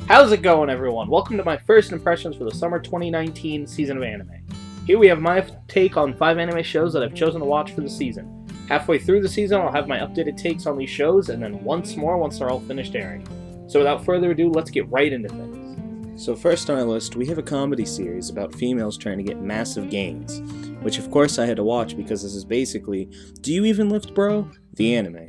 How's it going, everyone? Welcome to my first impressions for the summer 2019 season of anime. Here we have my take on 5 anime shows that I've chosen to watch for the season. Halfway through the season, I'll have my updated takes on these shows, and then once more once they're all finished airing. So without further ado, let's get right into things. So first on our list, we have a comedy series about females trying to get massive gains, which of course I had to watch because this is basically, do you even lift, bro? The anime.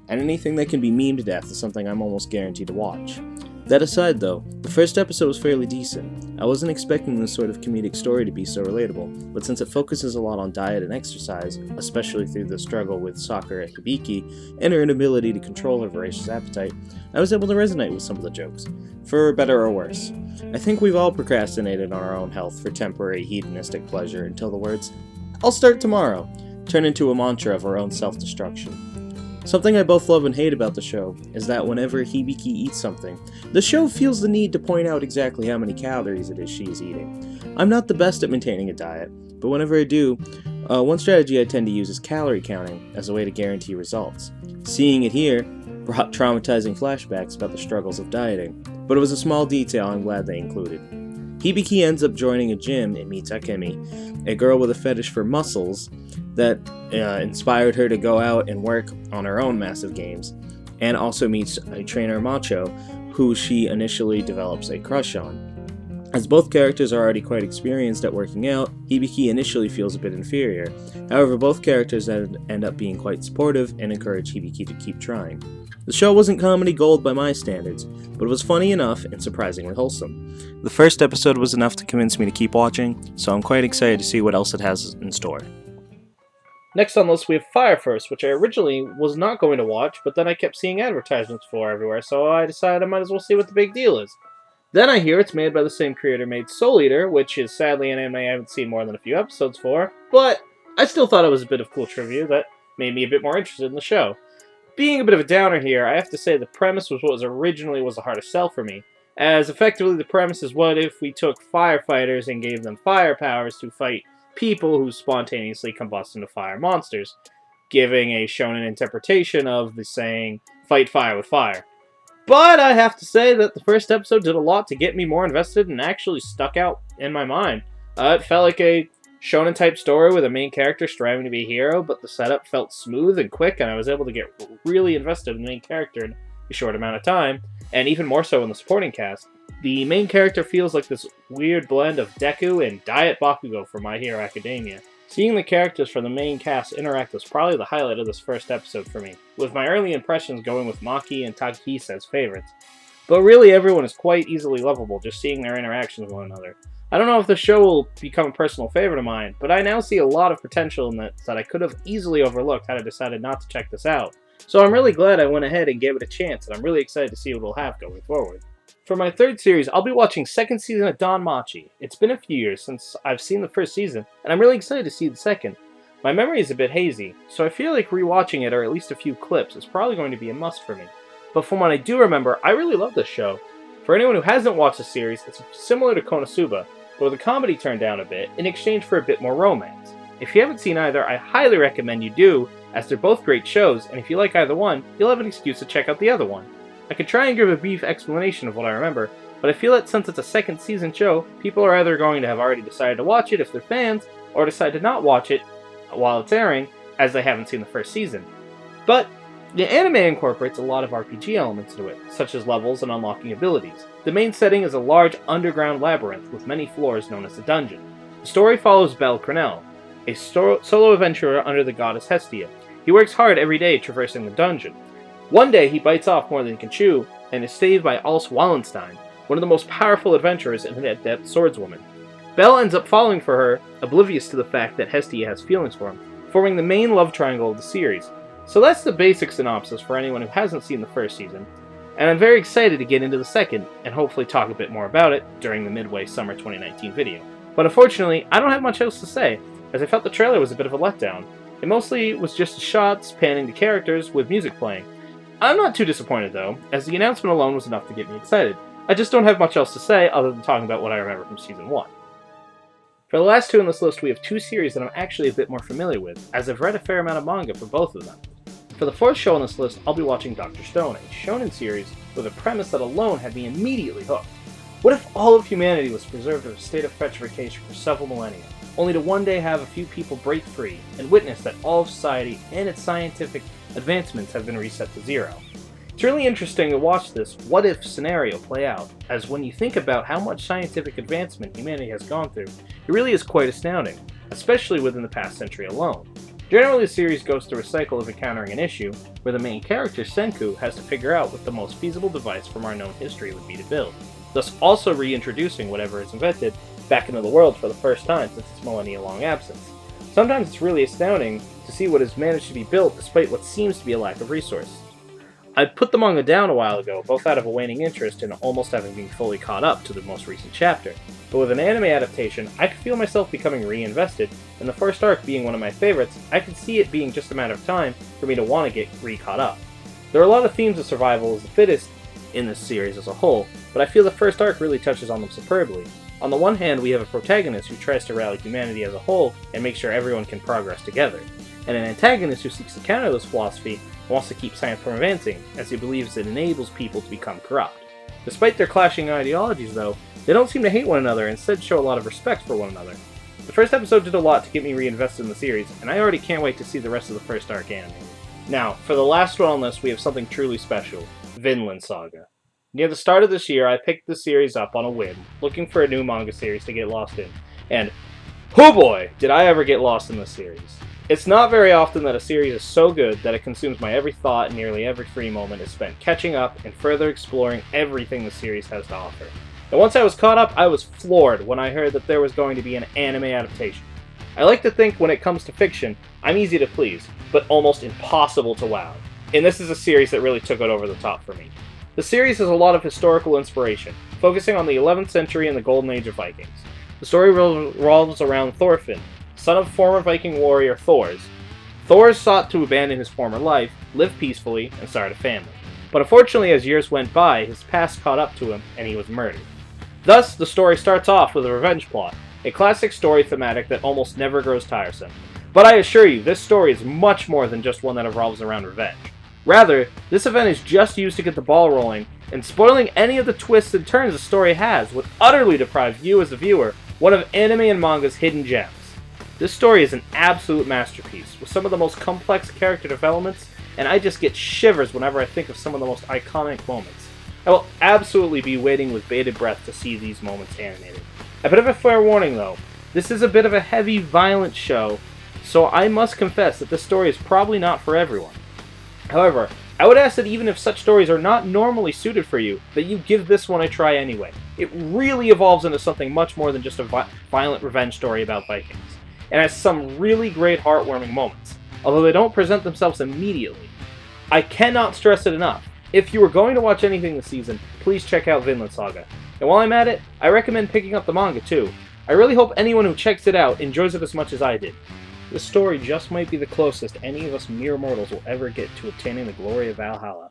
And anything that can be memed to death is something I'm almost guaranteed to watch. That aside though, the first episode was fairly decent. I wasn't expecting this sort of comedic story to be so relatable, but since it focuses a lot on diet and exercise, especially through the struggle with Sakura Hibiki and her inability to control her voracious appetite, I was able to resonate with some of the jokes, for better or worse. I think we've all procrastinated on our own health for temporary hedonistic pleasure until the words, "I'll start tomorrow," turn into a mantra of our own self-destruction. Something I both love and hate about the show is that whenever Hibiki eats something, the show feels the need to point out exactly how many calories it is she is eating. I'm not the best at maintaining a diet, but whenever I do, one strategy I tend to use is calorie counting as a way to guarantee results. Seeing it here brought traumatizing flashbacks about the struggles of dieting, but it was a small detail I'm glad they included. Hibiki ends up joining a gym and meets Akemi, a girl with a fetish for muscles that inspired her to go out and work on her own massive gains, and also meets a trainer Macho, who she initially develops a crush on. As both characters are already quite experienced at working out, Hibiki initially feels a bit inferior. However, both characters end up being quite supportive and encourage Hibiki to keep trying. The show wasn't comedy gold by my standards, but it was funny enough and surprisingly wholesome. The first episode was enough to convince me to keep watching, so I'm quite excited to see what else it has in store. Next on the list we have Fire First, which I originally was not going to watch, but then I kept seeing advertisements for everywhere, so I decided I might as well see what the big deal is. Then I hear it's made by the same creator made Soul Eater, which is sadly an anime I haven't seen more than a few episodes for, but I still thought it was a bit of cool trivia that made me a bit more interested in the show. Being a bit of a downer here, I have to say the premise was what was originally the hardest sell for me, as effectively the premise is what if we took firefighters and gave them fire powers to fight people who spontaneously combust into fire monsters, giving a shonen interpretation of the saying, fight fire with fire. But I have to say that the first episode did a lot to get me more invested and actually stuck out in my mind. It felt like a shonen type story with a main character striving to be a hero, but the setup felt smooth and quick, and I was able to get really invested in the main character in a short amount of time, and even more so in the supporting cast. The main character feels like this weird blend of Deku and Diet Bakugo from My Hero Academia. Seeing the characters from the main cast interact was probably the highlight of this first episode for me, with my early impressions going with Maki and Takahisa as favorites. But really everyone is quite easily lovable just seeing their interactions with one another. I don't know if the show will become a personal favorite of mine, but I now see a lot of potential in it that I could have easily overlooked had I decided not to check this out. So I'm really glad I went ahead and gave it a chance, and I'm really excited to see what it'll have going forward. For my third series, I'll be watching second season of Danmachi. It's been a few years since I've seen the first season, and I'm really excited to see the second. My memory is a bit hazy, so I feel like rewatching it or at least a few clips is probably going to be a must for me. But from what I do remember, I really love this show. For anyone who hasn't watched the series, it's similar to Konosuba, but with the comedy turned down a bit in exchange for a bit more romance. If you haven't seen either, I highly recommend you do, as they're both great shows, and if you like either one, you'll have an excuse to check out the other one. I could try and give a brief explanation of what I remember, but I feel that since it's a second season show, people are either going to have already decided to watch it if they're fans, or decide to not watch it while it's airing, as they haven't seen the first season. But the anime incorporates a lot of RPG elements into it, such as levels and unlocking abilities. The main setting is a large underground labyrinth with many floors known as the dungeon. The story follows Bel Cornell, a solo adventurer under the goddess Hestia. He works hard every day traversing the dungeon. One day he bites off more than he can chew, and is saved by Alce Wallenstein, one of the most powerful adventurers and an adept swordswoman. Bel ends up falling for her, oblivious to the fact that Hestia has feelings for him, forming the main love triangle of the series. So that's the basic synopsis for anyone who hasn't seen the first season, and I'm very excited to get into the second, and hopefully talk a bit more about it during the Midway Summer 2019 video. But unfortunately, I don't have much else to say, as I felt the trailer was a bit of a letdown. It mostly was just shots panning the characters with music playing. I'm not too disappointed though, as the announcement alone was enough to get me excited. I just don't have much else to say other than talking about what I remember from Season 1. For the last two on this list, we have two series that I'm actually a bit more familiar with, as I've read a fair amount of manga for both of them. For For the fourth show on this list, I'll be watching Dr. Stone, a shonen series with a premise that alone had me immediately hooked. What if all of humanity was preserved in a state of petrification for several millennia, only to one day have a few people break free and witness that all of society and its scientific advancements have been reset to zero? It's really interesting to watch this what-if scenario play out, as when you think about how much scientific advancement humanity has gone through, it really is quite astounding, especially within the past century alone. Generally, the series goes through a cycle of encountering an issue, where the main character, Senku, has to figure out what the most feasible device from our known history would be to build, thus also reintroducing whatever is invented back into the world for the first time since its millennia-long absence. Sometimes it's really astounding to see what has managed to be built despite what seems to be a lack of resources. I put the manga down a while ago, both out of a waning interest and almost having been fully caught up to the most recent chapter, but with an anime adaptation, I could feel myself becoming reinvested, and the first arc being one of my favorites, I could see it being just a matter of time for me to want to get re-caught up. There are a lot of themes of survival as the fittest in this series as a whole, but I feel the first arc really touches on them superbly. On the one hand, we have a protagonist who tries to rally humanity as a whole and make sure everyone can progress together, and an antagonist who seeks to counter this philosophy and wants to keep science from advancing, as he believes it enables people to become corrupt. Despite their clashing ideologies, though, they don't seem to hate one another and instead show a lot of respect for one another. The first episode did a lot to get me reinvested in the series, and I already can't wait to see the rest of the first arc anime. Now, for the last one on this, we have something truly special, Vinland Saga. Near the start of this year, I picked the series up on a whim, looking for a new manga series to get lost in, and oh boy, did I ever get lost in this series. It's not very often that a series is so good that it consumes my every thought and nearly every free moment is spent catching up and further exploring everything the series has to offer. And once I was caught up, I was floored when I heard that there was going to be an anime adaptation. I like to think when it comes to fiction, I'm easy to please, but almost impossible to wow. And this is a series that really took it over the top for me. The series has a lot of historical inspiration, focusing on the 11th century and the golden age of Vikings. The story revolves around Thorfinn, son of former Viking warrior Thors. Thors sought to abandon his former life, live peacefully, and start a family. But unfortunately, as years went by, his past caught up to him, and he was murdered. Thus, the story starts off with a revenge plot, a classic story thematic that almost never grows tiresome. But I assure you, this story is much more than just one that revolves around revenge. Rather, this event is just used to get the ball rolling, and spoiling any of the twists and turns the story has would utterly deprive you as a viewer one of anime and manga's hidden gems. This story is an absolute masterpiece, with some of the most complex character developments, and I just get shivers whenever I think of some of the most iconic moments. I will absolutely be waiting with bated breath to see these moments animated. A bit of a fair warning though, this is a bit of a heavy, violent show, so I must confess that this story is probably not for everyone. However, I would ask that even if such stories are not normally suited for you, that you give this one a try anyway. It really evolves into something much more than just a violent revenge story about Vikings, and has some really great heartwarming moments, although they don't present themselves immediately. I cannot stress it enough. If you are going to watch anything this season, please check out Vinland Saga. And while I'm at it, I recommend picking up the manga too. I really hope anyone who checks it out enjoys it as much as I did. This story just might be the closest any of us mere mortals will ever get to obtaining the glory of Valhalla.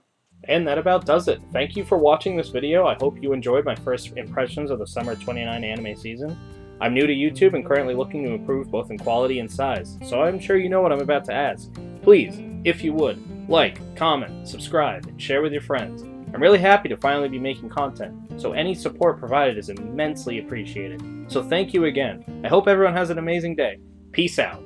And that about does it. Thank you for watching this video. I hope you enjoyed my first impressions of the Summer 29 anime season. I'm new to YouTube and currently looking to improve both in quality and size, so I'm sure you know what I'm about to ask. Please, if you would, like, comment, subscribe, and share with your friends. I'm really happy to finally be making content, so any support provided is immensely appreciated. So thank you again. I hope everyone has an amazing day. Peace out.